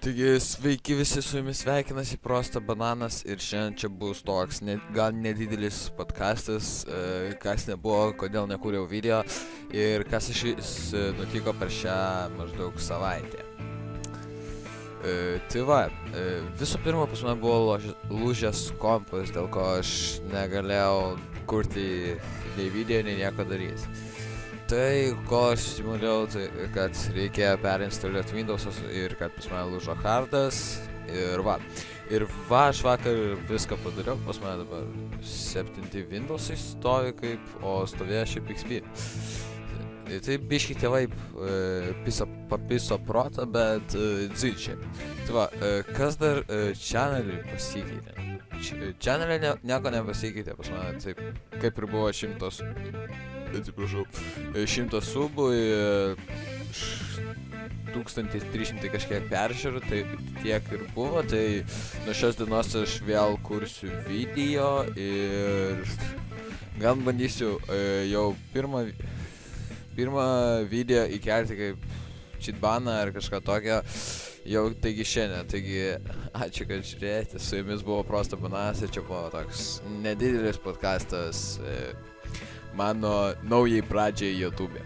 Taigi sveiki visi, su jumis sveikinasi Prosta Bananas ir šiandien čia bus toks gal nedidelis podcastas, kas nebuvo, kodėl nekūriau video ir kas išvis nutiko per šią maždaug savaitę. Tai va, visų pirma pas mane buvo lūžęs kompas, dėl ko aš negalėjau kurti nei video, nei nieko daryti. Tai, ko aš susimuliau, tai kad reikia perinstaliuoti Windows'us ir kad pas mane lūžo hardas ir va. Ir va, aš vakar viską padariau, pas mane dabar 7 Windows'ai stovi kaip, o stovėjo šiaip XP. Tai biški tėvai papiso protą, bet dzilčiai. Tai va, kas dar channelį pasikeitė? Channelį nieko nepasikeitė pas mane, taip kaip ir buvo 100 subų ir 1300 kažkiek peržiūrų, tai tiek ir buvo, tai nuo šios dienos aš vėl kursiu video ir gal bandysiu jau pirmą video įkelti kaip cheatbaną ar kažką tokio jau taigi šiandien, taigi ačiū, kad žiūrėjote, su jumis buvo Prosta Bananas ir čia buvo toks nedidelis podcastas mano naujai pradžiai YouTube.